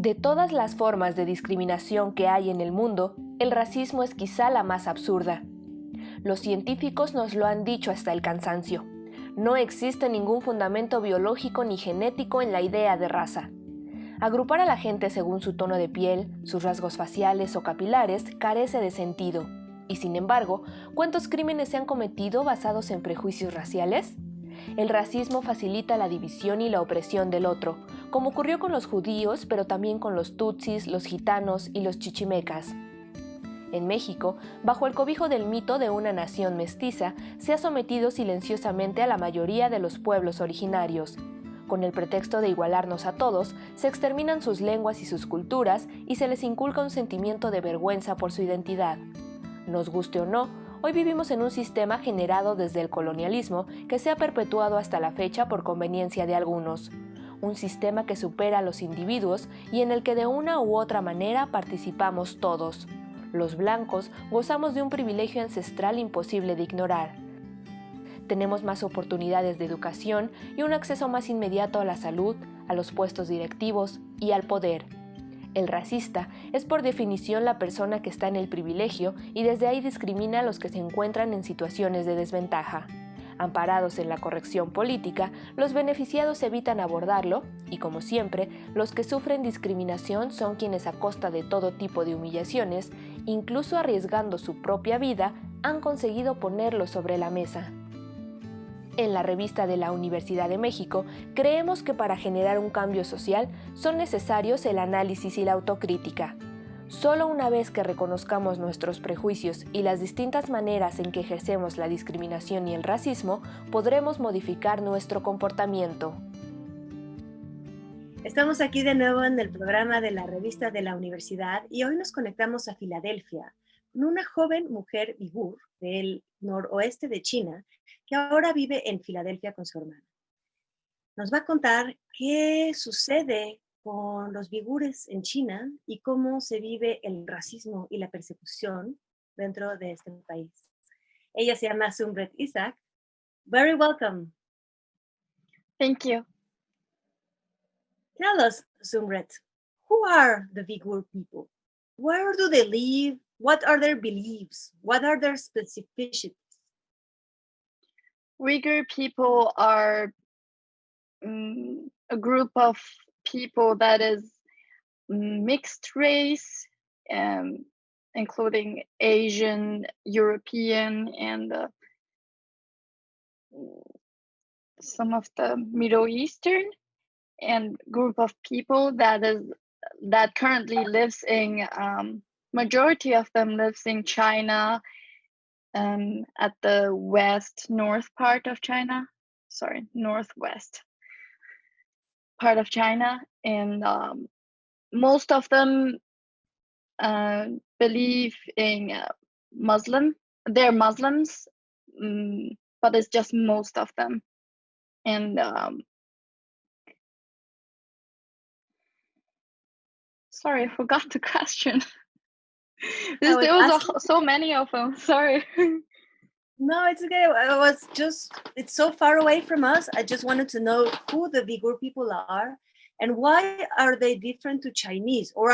De todas las formas de discriminación que hay en el mundo, el racismo es quizá la más absurda. Los científicos nos lo han dicho hasta el cansancio. No existe ningún fundamento biológico ni genético en la idea de raza. Agrupar a la gente según su tono de piel, sus rasgos faciales o capilares carece de sentido. Y sin embargo, ¿cuántos crímenes se han cometido basados en prejuicios raciales? El racismo facilita la división y la opresión del otro, como ocurrió con los judíos, pero también con los tutsis, los gitanos y los chichimecas. En México, bajo el cobijo del mito de una nación mestiza, se ha sometido silenciosamente a la mayoría de los pueblos originarios. Con el pretexto de igualarnos a todos, se exterminan sus lenguas y sus culturas y se les inculca un sentimiento de vergüenza por su identidad. Nos guste o no, hoy vivimos en un sistema generado desde el colonialismo que se ha perpetuado hasta la fecha por conveniencia de algunos. Un sistema que supera a los individuos y en el que de una u otra manera participamos todos. Los blancos gozamos de un privilegio ancestral imposible de ignorar. Tenemos más oportunidades de educación y un acceso más inmediato a la salud, a los puestos directivos y al poder. El racista es por definición la persona que está en el privilegio y desde ahí discrimina a los que se encuentran en situaciones de desventaja. Amparados en la corrección política, los beneficiados evitan abordarlo y, como siempre, los que sufren discriminación son quienes a costa de todo tipo de humillaciones, incluso arriesgando su propia vida, han conseguido ponerlo sobre la mesa. En la Revista de la Universidad de México, creemos que para generar un cambio social son necesarios el análisis y la autocrítica. Solo una vez que reconozcamos nuestros prejuicios y las distintas maneras en que ejercemos la discriminación y el racismo, podremos modificar nuestro comportamiento. Estamos aquí de nuevo en el programa de la Revista de la Universidad y hoy nos conectamos a Filadelfia con una joven mujer uigur del noroeste de China que ahora vive en Filadelfia con su hermana. Nos va a contar qué sucede con los uigures en China y cómo se vive el racismo y la persecución dentro de este país. Ella se llama Zumret Isaa. Very welcome. Thank you. Tell us, Zumret, who are the Uyghur people? Where do they live? What are their beliefs? What are their specificities? Uyghur people are a group of people that is mixed race, including Asian, European, and some of the Middle Eastern, and group of people that currently lives in majority of them lives in China, at the northwest part of China, and most of them believe in Muslim. They're Muslims, but it's just most of them. And sorry, I forgot the question. There was so many of them. Sorry. No, it's okay. It's so far away from us. I just wanted to know who the Uyghur people are and why are they different to Chinese? Or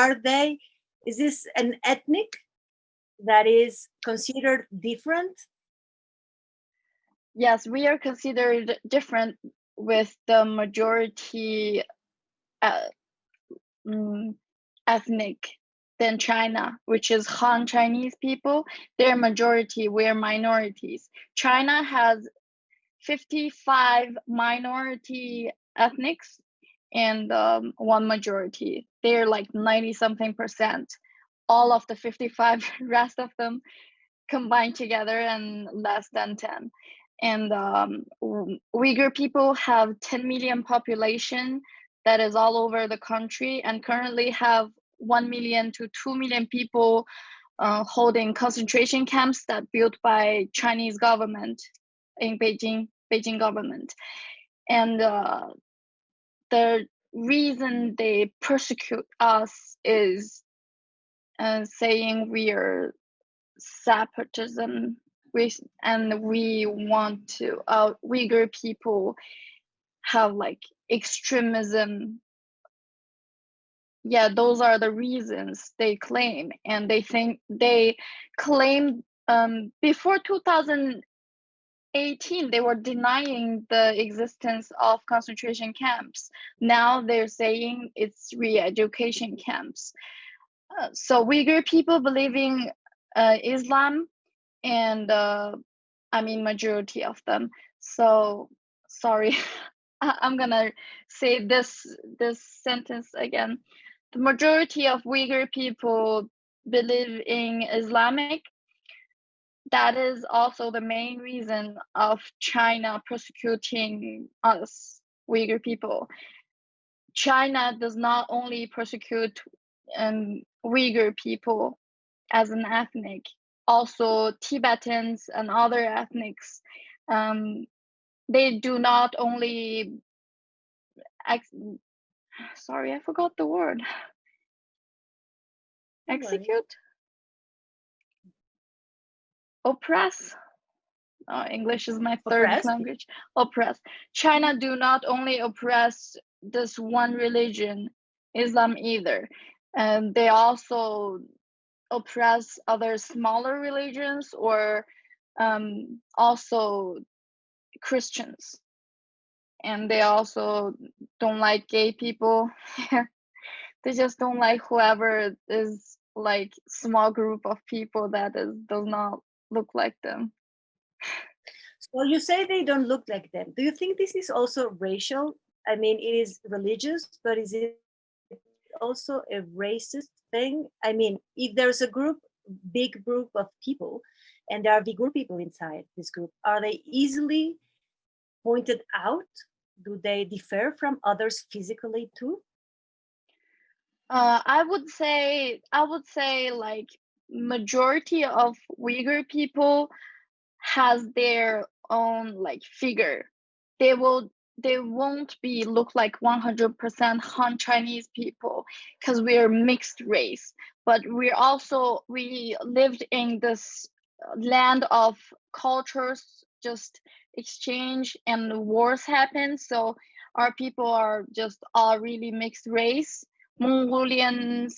is this an ethnic that is considered different? Yes, we are considered different with the majority ethnic than China, which is Han Chinese people. They're majority, we're minorities. China has 55 minority ethnics and one majority. They're like 90-something%. All of the 55 rest of them combined together and less than 10. And Uyghur people have 10 million population that is all over the country and currently have 1 million to 2 million people holding concentration camps that built by Chinese government in Beijing government. And the reason they persecute us is saying we are separatism, and we want to Uyghur people have like extremism yeah, those are the reasons they claim, and they claim before 2018 they were denying the existence of concentration camps. Now they're saying it's re-education camps. So Uyghur people believing Islam, and I mean majority of them. So sorry, I'm gonna say this sentence again. The majority of Uyghur people believe in Islamic. That is also the main reason of China persecuting us, Uyghur people. China does not only persecute Uyghur people as an ethnic, also Tibetans and other ethnics. They do not only sorry, I forgot the word. Execute? Oppress? English is my third language. Oppress. China do not only oppress this one religion, Islam either, and they also oppress other smaller religions, or also Christians, and they also don't like gay people. They just don't like whoever is like small group of people that does not look like them. So you say they don't look like them. Do you think this is also racial? I mean, it is religious, but is it also a racist thing? I mean, if there's a big group of people, and there are Uyghur people inside this group, are they easily pointed out? Do they differ from others physically too? I would say like majority of Uyghur people has their own like figure. They won't be look like 100% Han Chinese people, because we're mixed race, but we lived in this land of cultures just exchange, and wars happen, so our people are just all really mixed race. Mongolian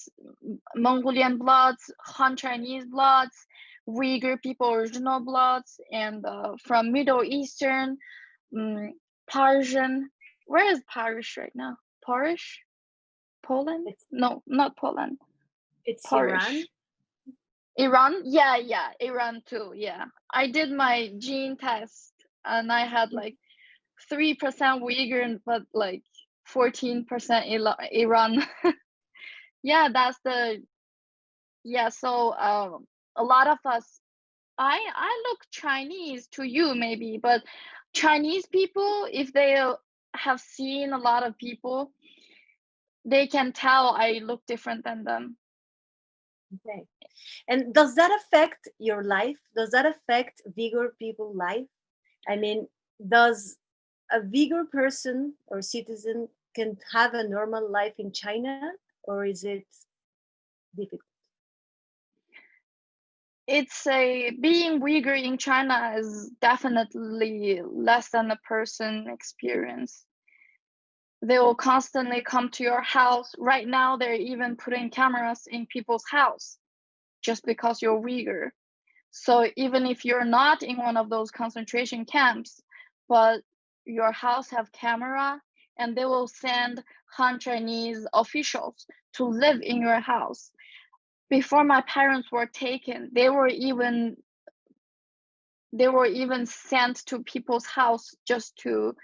bloods, Han Chinese bloods, Uyghur people original bloods, and from Middle Eastern, Persian. Where is Parish right now? Parish? Poland? No, not Poland. It's Parish. Iran? Yeah, Iran too. Yeah, I did my gene test, and I had like 3% Uyghur, but like 14% Iran. Yeah, that's the so a lot of us, I look Chinese to you maybe, but Chinese people, if they have seen a lot of people, they can tell I look different than them. Okay. And does that affect your life? Does that affect Uyghur people life? I mean, does a Uyghur person or citizen can have a normal life in China, or is it difficult? It's being Uyghur in China is definitely less than a person experience. They will constantly come to your house. Right now, they're even putting cameras in people's house just because you're Uyghur. So even if you're not in one of those concentration camps, but your house have camera, and they will send Han Chinese officials to live in your house. Before my parents were taken, they were even sent to people's house just to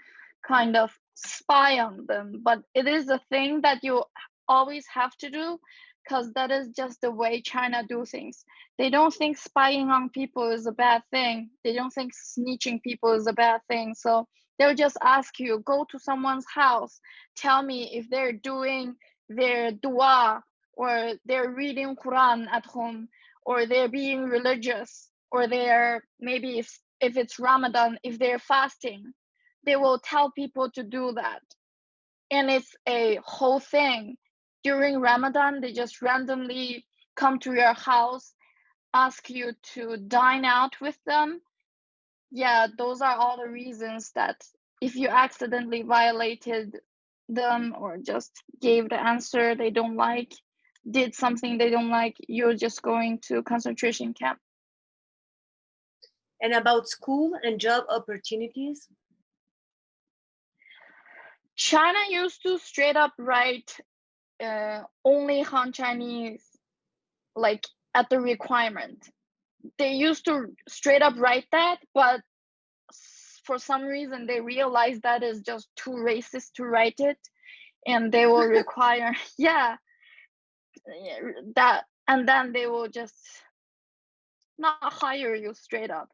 kind of spy on them. But it is a thing that you always have to do, because that is just the way China do things. They don't think spying on people is a bad thing. They don't think snitching people is a bad thing. So they'll just ask you, go to someone's house, tell me if they're doing their dua, or they're reading Quran at home, or they're being religious, or they're maybe if it's Ramadan, if they're fasting. They will tell people to do that. And it's a whole thing. During Ramadan, they just randomly come to your house, ask you to dine out with them. Yeah, those are all the reasons that if you accidentally violated them or just gave the answer they don't like, did something they don't like, you're just going to concentration camp. And about school and job opportunities? China used to straight up write only Han Chinese, like at the requirement. They used to straight up write that, but for some reason they realized that is just too racist to write it, and they will require that, and then they will just not hire you straight up.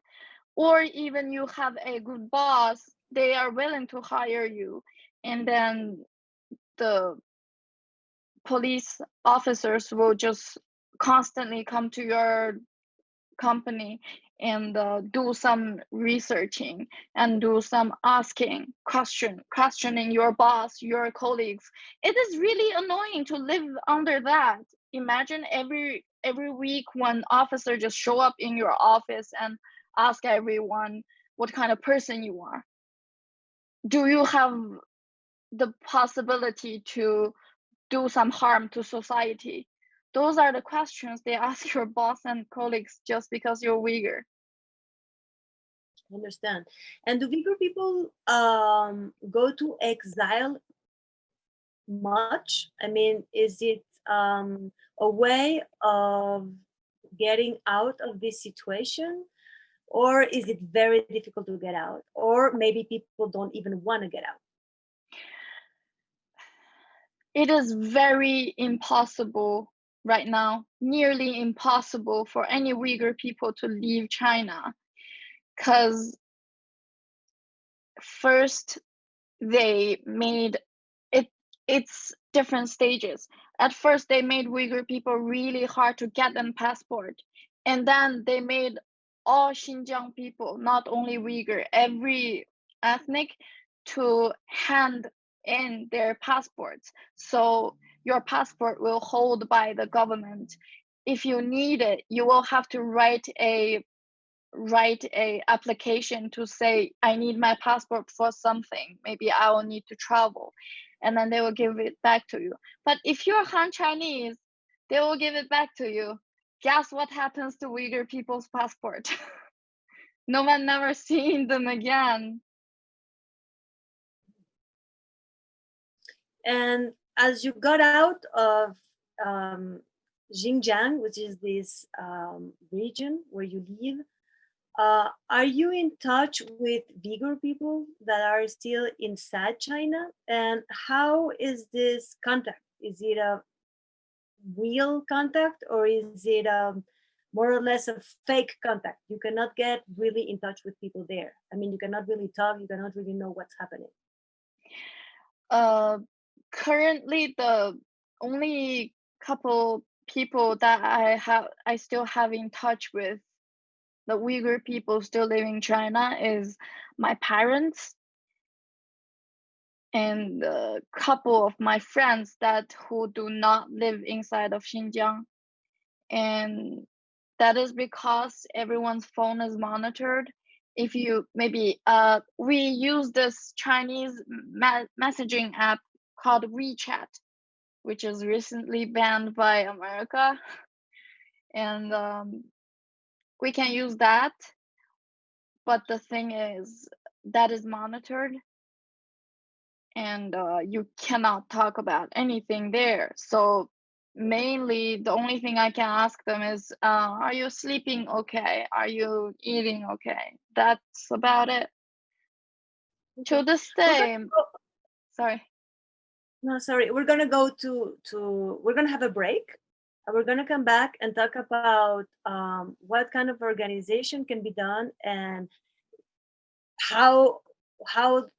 Or even you have a good boss, they are willing to hire you, and then the police officers will just constantly come to your company and do some researching and do some questioning your boss, your colleagues. It is really annoying to live under that. Imagine every week one officer just show up in your office and ask everyone what kind of person you are. Do you have the possibility to do some harm to society? Those are the questions they ask your boss and colleagues just because you're Uyghur. I understand. And do Uyghur people go to exile much? I mean, is it a way of getting out of this situation? Or is it very difficult to get out? Or maybe people don't even want to get out? It is very impossible right now, nearly impossible for any Uyghur people to leave China, because first they made it's different stages. At first they made Uyghur people really hard to get them passport, and then they made all Xinjiang people, not only Uyghur, every ethnic, to hand in their passports. So your passport will hold by the government. If you need it, you will have to write a application to say, I need my passport for something. Maybe I will need to travel. And then they will give it back to you. But if you're Han Chinese, they will give it back to you. Guess what happens to Uyghur people's passport? No one never seen them again. And as you got out of Xinjiang, which is this region where you live, are you in touch with Uyghur people that are still inside China? And how is this contact? Is it a real contact, or is it more or less a fake contact? You cannot get really in touch with people there. I mean, you cannot really talk, you cannot really know what's happening. Currently, the only couple people that I still have in touch with, the Uyghur people still living in China, is my parents and a couple of my friends who do not live inside of Xinjiang. And that is because everyone's phone is monitored. If you maybe we use this Chinese messaging app called WeChat, which is recently banned by America, and we can use that. But the thing is, that is monitored, and you cannot talk about anything there. So mainly the only thing I can ask them is, are you sleeping okay? Are you eating okay? That's about it. To this day, sorry. No, sorry. We're gonna go we're gonna have a break. And we're gonna come back and talk about what kind of organization can be done and how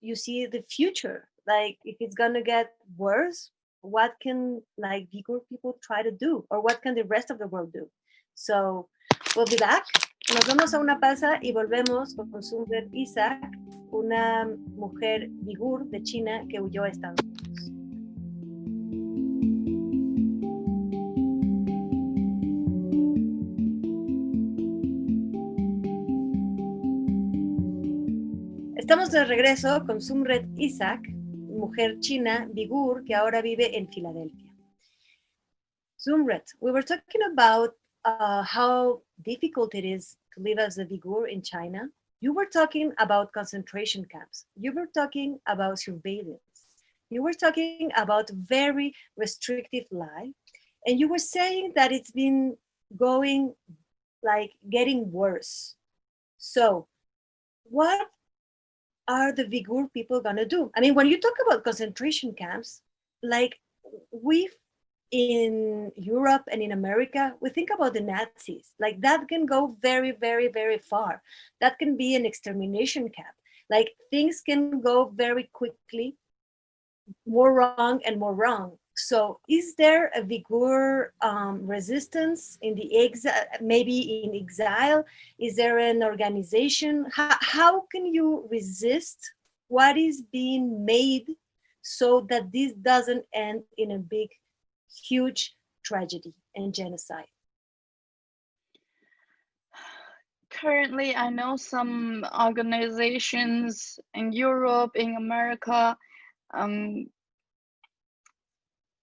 you see the future. Like, if it's gonna get worse, what can like Uyghur people try to do, or what can the rest of the world do? So we'll be back. Nos vamos a una pausa y volvemos con Zumret Isaa, una mujer uigur de China que huyó a Estados Unidos. Estamos de regreso con Zumret Isaa, mujer china, uigur, que ahora vive en Filadelfia. Zumret, we were talking about how difficult it is to live as a uigur in China. You were talking about concentration camps. You were talking about surveillance. You were talking about very restrictive life. And you were saying that it's been going, like, getting worse. So what are the uigur people gonna do? I mean, when you talk about concentration camps, like, we in Europe and in America, we think about the Nazis. Like, that can go very, very, very far. That can be an extermination camp. Like, things can go very quickly, more wrong and more wrong. So is there a uigur resistance in the exile, maybe in exile? Is there an organization? How can you resist what is being made so that this doesn't end in a big, huge tragedy and genocide? Currently, I know some organizations in Europe, in America.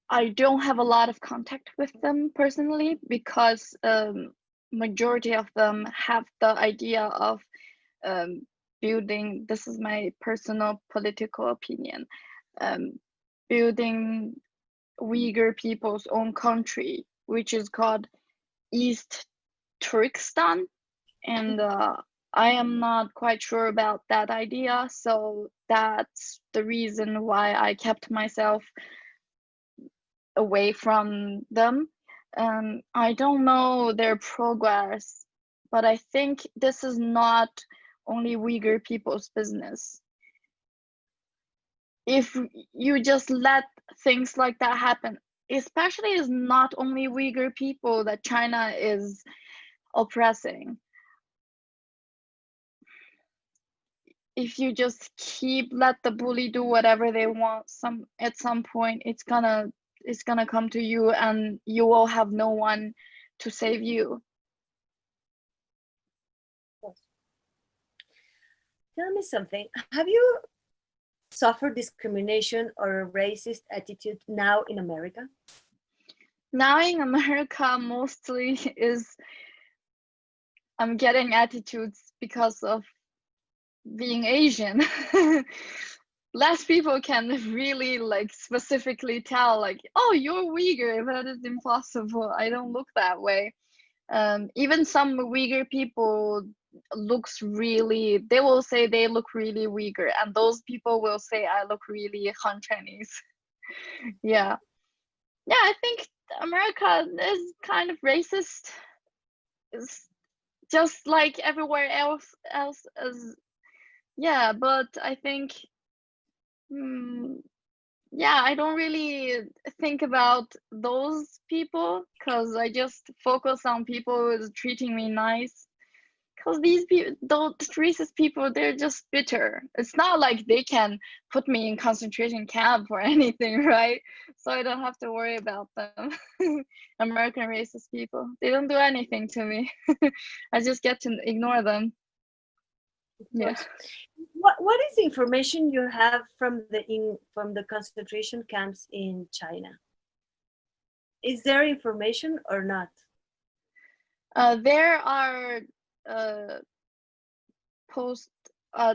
I don't have a lot of contact with them personally because majority of them have the idea of building, this is my personal political opinion, building Uyghur people's own country, which is called East Turkestan. And I am not quite sure about that idea. So that's the reason why I kept myself away from them. I don't know their progress, but I think this is not only Uyghur people's business. If you just let things like that happen, especially it's not only Uyghur people that China is oppressing. If you just let the bully do whatever they want, at some point it's gonna come to you and you will have no one to save you. Tell me something. Have you suffered discrimination or a racist attitude now in America? Now in America, mostly I'm getting attitudes because of being Asian. Less people can really specifically tell oh, you're Uyghur. That is impossible. I don't look that way. Even some Uyghur people they will say they look really Uyghur, and those people will say I look really Han Chinese. Yeah, I think America is kind of racist. It's just like everywhere else as but I think I don't really think about those people because I just focus on people who is treating me nice. Because these people, those racist people, they're just bitter. It's not like they can put me in concentration camp or anything, right? So I don't have to worry about them. American racist people, they don't do anything to me. I just get to ignore them. Yeah. What is the information you have from the concentration camps in China? Is there information or not? There are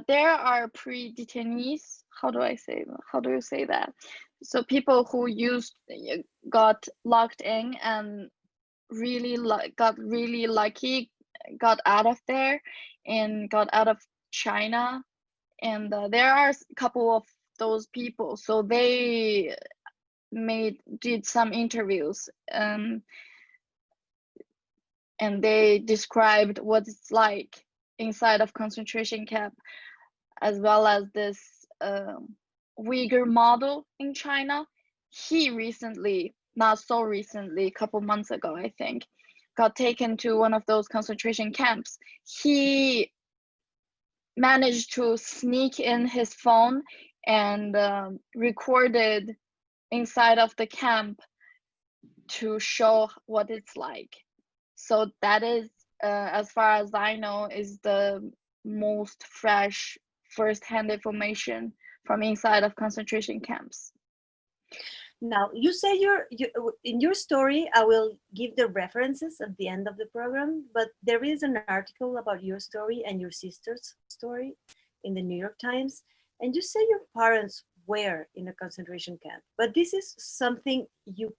there are pre-detainees. How do you say that? So people who got locked in and got really lucky, got out of there and got out of China, and there are a couple of those people. So they did some interviews, and they described what it's like inside of concentration camp, as well as this Uyghur model in China. He recently, not so recently, a couple months ago, I think, got taken to one of those concentration camps. He managed to sneak in his phone and recorded inside of the camp to show what it's like. So that is, as far as I know, is the most fresh first-hand information from inside of concentration camps. Now, you say in your story, I will give the references at the end of the program, but there is an article about your story and your sister's story in the New York Times, and you say your parents were in a concentration camp, but this is something you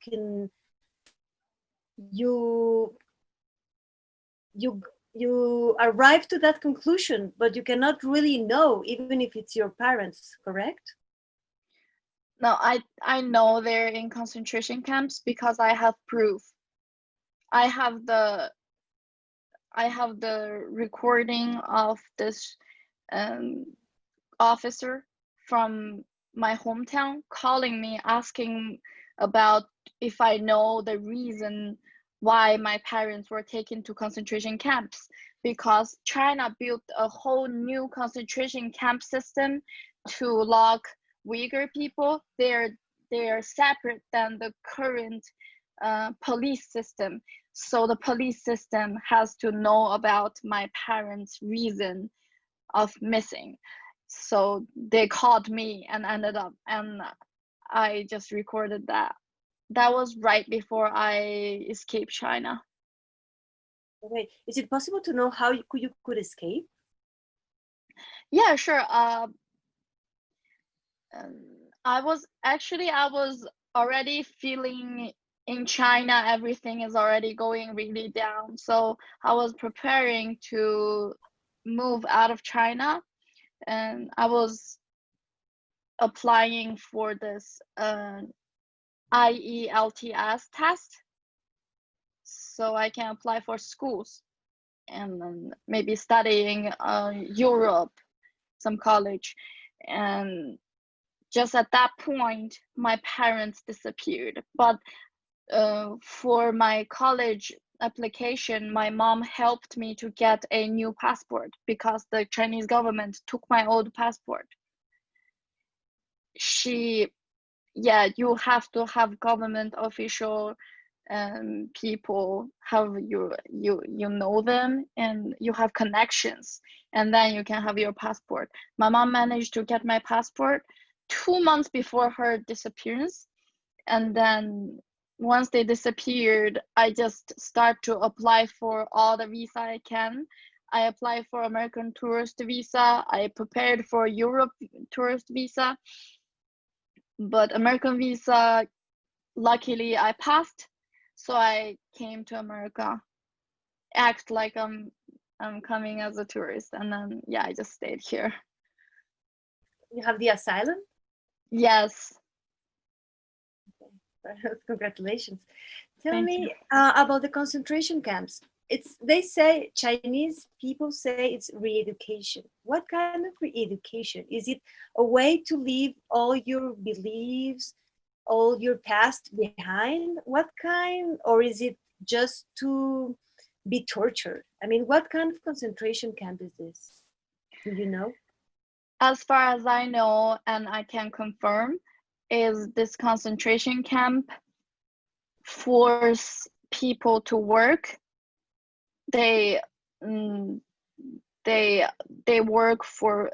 arrive to that conclusion, but you cannot really know, even if it's your parents, correct? No, I know they're in concentration camps because I have proof. I have the recording of this officer from my hometown calling me, asking about if I know the reason why my parents were taken to concentration camps, because China built a whole new concentration camp system to lock Uyghur people. They're separate than the current police system. So the police system has to know about my parents' reason of missing. So they called me and ended up, and I just recorded that. That was right before I escaped China. Okay, is it possible to know how you could escape? Yeah, sure. I was already feeling in China everything is already going really down. So I was preparing to move out of China, and I was applying for this IELTS test, so I can apply for schools and then maybe studying Europe, some college. And just at that point, my parents disappeared. But for my college application, my mom helped me to get a new passport because the Chinese government took my old passport. You have to have government official people, have you know them and you have connections, and then you can have your passport. My mom managed to get my passport 2 months before her disappearance, and then once they disappeared, I just start to apply for all the visa I can. I applied for American tourist visa. I prepared for Europe tourist visa, but American visa, luckily I passed. So I came to America, act like I'm coming as a tourist, and then I just stayed here. You have the asylum? Yes. Okay. Congratulations. Tell Thank me you. About the concentration camps. They say, Chinese people say it's re-education. What kind of re-education? Is it a way to leave all your beliefs, all your past behind? What kind, or is it just to be tortured? I mean, what kind of concentration camp is this? Do you know? As far as I know, and I can confirm, is this concentration camp force people to work. They work for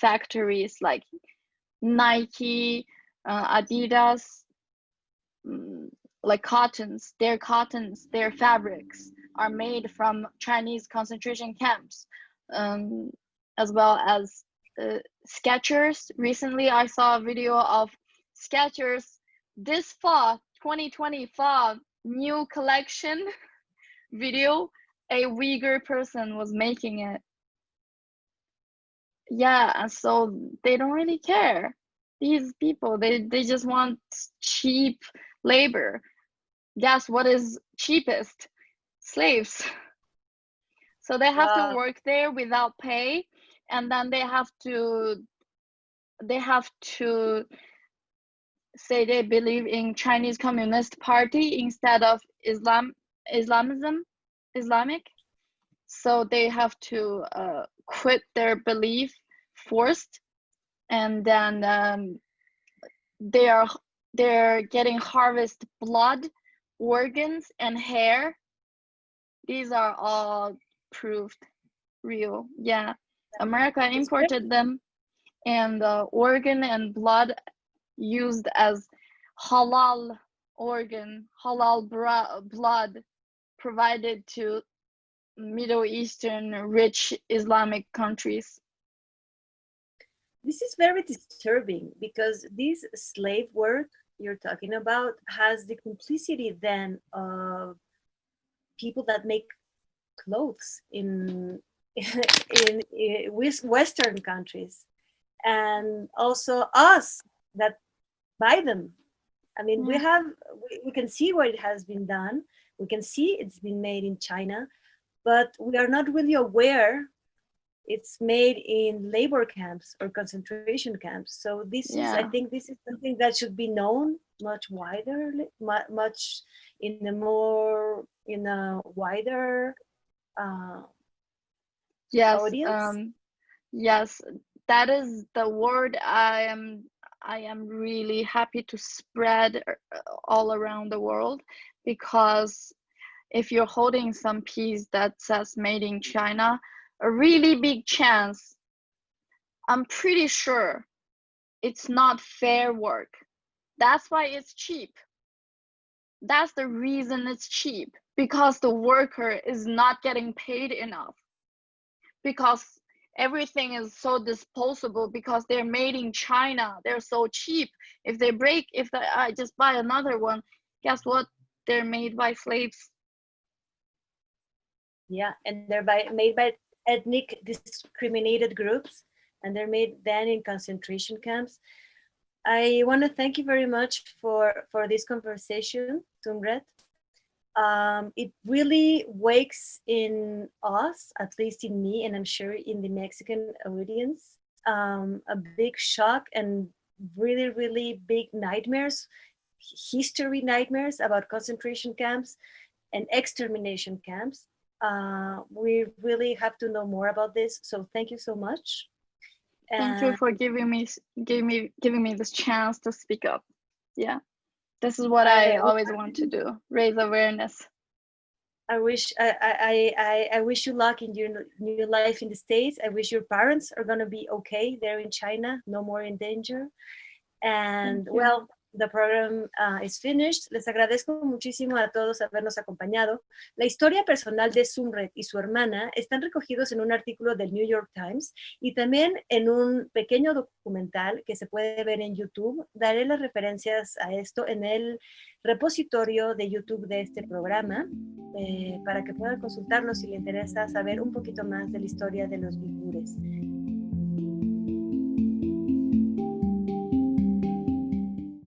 factories like Nike, Adidas, like cottons. Their fabrics are made from Chinese concentration camps, as well as Skechers. Recently, I saw a video of Skechers this fall, 2024 new collection video. A Uyghur person was making it. Yeah, and so they don't really care. These people, they just want cheap labor. Guess what is cheapest? Slaves. So they have to work there without pay, and then they have to say they believe in Chinese Communist Party instead of Islamic. So they have to quit their belief forced, and then they're getting harvest blood, organs, and hair. These are all proved real. Yeah, America imported them and the organ and blood used as halal blood provided to Middle Eastern rich Islamic countries. This is very disturbing because this slave work you're talking about has the complicity then of people that make clothes in Western countries, and also us that buy them. I mean, we can see where it has been done. We can see it's been made in China, but we are not really aware it's made in labor camps or concentration camps. So this is, I think this is something that should be known much wider, much in a wider audience. Yes, that is the word I am really happy to spread all around the world, because if you're holding some piece that says made in China, a really big chance, I'm pretty sure it's not fair work. That's why it's cheap. That's the reason it's cheap, because the worker is not getting paid enough, because everything is so disposable, because they're made in China. They're so cheap. If I just buy another one, guess what? They're made by slaves. Yeah, and they're made by ethnic discriminated groups, and they're made then in concentration camps. I want to thank you very much for this conversation, Zumret. It really wakes in us, at least in me, and I'm sure in the Mexican audience, a big shock and really, really big nightmares, history nightmares about concentration camps and extermination camps. We really have to know more about this. So thank you so much. Thank you for giving me this chance to speak up. Yeah, this is what I always want to do: raise awareness. I wish you luck in your new life in the States. I wish your parents are gonna be okay there in China, no more in danger. And well, the program is finished. Les agradezco muchísimo a todos habernos acompañado. La historia personal de Zumret y su hermana están recogidos en un artículo del New York Times y también en un pequeño documental que se puede ver en YouTube. Daré las referencias a esto en el repositorio de YouTube de este programa para que puedan consultarlo si les interesa saber un poquito más de la historia de los uigures.